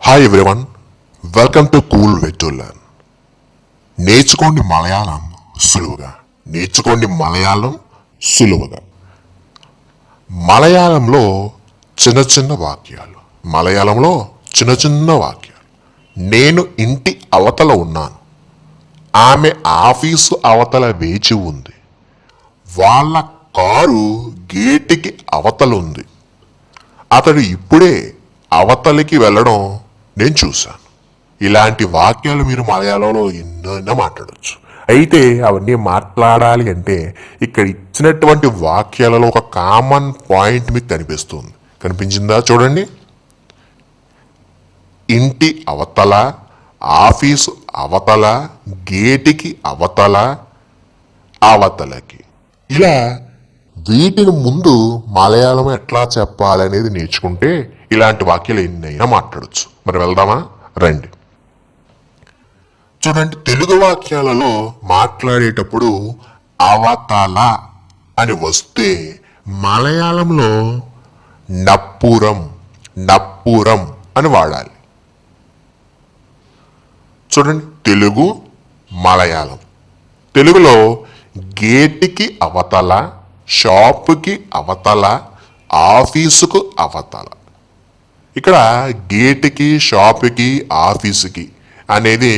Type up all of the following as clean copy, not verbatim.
Hi everyone, welcome to cool way to learn. నేర్చుకోండి మలయాళం సులువుగా. నేర్చుకోండి మలయాళం సులువుగా. మలయాళంలో చిన్న చిన్న వాక్యాలు. నేను ఇంటి అవతల ఉన్నాను. ఆమె ఆఫీసు అవతల వేచి ఉంది. వాళ్ళ కారు గేటుకి అవతల ఉంది. అతడు ఇప్పుడే అవతలికి వెళ్ళడం నేను చూశాను. ఇలాంటి వాక్యాలు మీరు మలయాళంలో ఎన్నో మాట్లాడచ్చు. అయితే అవన్నీ మాట్లాడాలి అంటే ఇక్కడ ఇచ్చినటువంటి వాక్యాలలో ఒక కామన్ పాయింట్ మీకు కనిపించిందా? చూడండి. ఇంటి అవతల, ఆఫీసు అవతల, గేటుకి అవతల, అవతలకి. ఇలా వీటిని ముందు మలయాళం ఎట్లా చెప్పాలనేది నేర్చుకుంటే ఇలాంటి వాక్యాలు ఎన్నైనా మాట్లాడచ్చు. మరి వెళ్దామా? రండి. చూడండి, తెలుగు వాక్యాలలో మాట్లాడేటప్పుడు అవతల అని వస్తే మలయాళంలో నప్పురం అని వాడాలి. చూడండి, తెలుగు మలయాళం. తెలుగులో గేటుకి అవతల, షాపుకి అవతల, ఆఫీసుకు అవతల. ఇక్కడ గేటుకి, షాపుకి, ఆఫీసుకి అనేది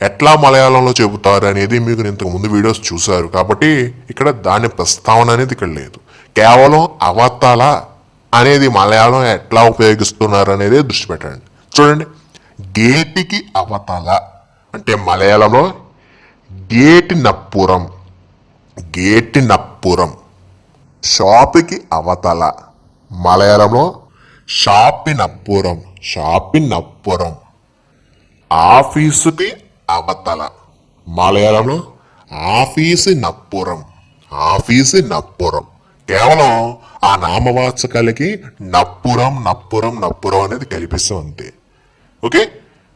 ఎట్లా మలయాళంలో చెబుతారు అనేది మీకు ఇంతకుముందు వీడియోస్ చూశారు కాబట్టి ఇక్కడ దాని ప్రస్తావన అనేది ఇక్కడ లేదు. కేవలం అవతల అనేది మలయాళం ఎట్లా ఉపయోగిస్తున్నారు అనేది దృష్టి పెట్టండి. చూడండి, గేటుకి అవతల అంటే మలయాళంలో గేటి నప్పురం. షాపుకి అవతల మలయాళంలో షాపినప్పురం. ఆఫీసుకి అవతల మలయాళంలో ఆఫీసినప్పురం. కేవలం ఆ నామవాచకాలకి నప్పురం అనేది కల్పిస్తాం అంతే. ఓకే,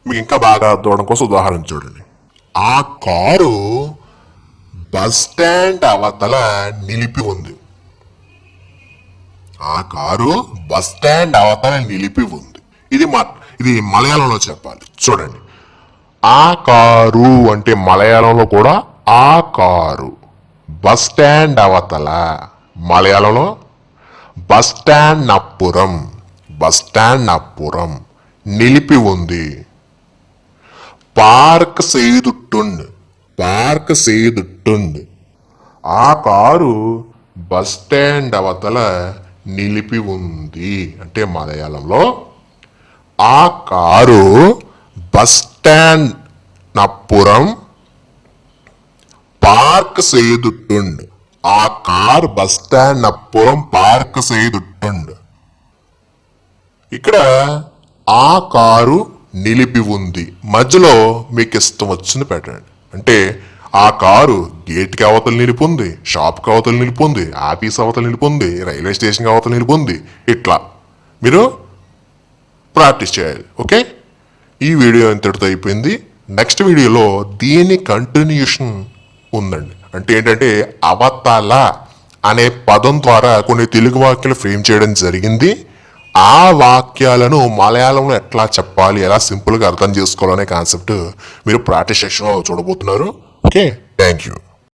మీకు ఇంకా బాగా అర్థం కోసం ఉదాహరణ చూడండి. ఆ కారు బస్ స్టాండ్ అవతల నిలిపి ఉంది. ఇది మలయాళంలో చెప్పాలి. చూడండి, ఆ కారు అంటే మలయాళంలో కూడా ఆ కారు. బస్ స్టాండ్ అవతల మలయాళంలో బస్ స్టాండ్ నప్పురం నిలిపి ఉంది. పార్క్ సేదుట్టుండ్ ఆ కారు బస్ స్టాండ్ అవతల నిలిపి ఉంది అంటే మలయాళంలో ఆ కారు బస్ స్టాండ్ నప్పురం పార్క్ సేదుట్టుండ్. ఆ కారు బస్ స్టాండ్ నప్పురం పార్క్ సేదుట్టుండ్. ఇక్కడ ఆ కారు నిలిపి ఉంది. మధ్యలో మీకు ఇష్టం వచ్చింది పెట్టండి. అంటే ఆ కారు గేట్కి అవతల నిలిపి ఉంది, షాప్కి అవతల నిలిపి ఉంది, ఆఫీస్ అవతల నిలిపి ఉంది, రైల్వే స్టేషన్కి అవతల నిలిపి ఉంది. ఇట్లా మీరు ప్రాక్టీస్ చేయాలి. ఓకే, ఈ వీడియో ఇంతటితో అయిపోయింది. నెక్స్ట్ వీడియోలో దీని కంటిన్యూషన్ ఉందండి. అంటే ఏంటంటే అవతల అనే పదం ద్వారా కొన్ని తెలుగు వాక్యాలు ఫ్రేమ్ చేయడం జరిగింది. ఆ వాక్యాలను మలయాళంలో ఎట్లా చెప్పాలి, ఎలా సింపుల్గా అర్థం చేసుకోవాలనే కాన్సెప్ట్ మీరు ప్రాక్టీస్ సెక్షన్లో చూడబోతున్నారు. Okay, thank you.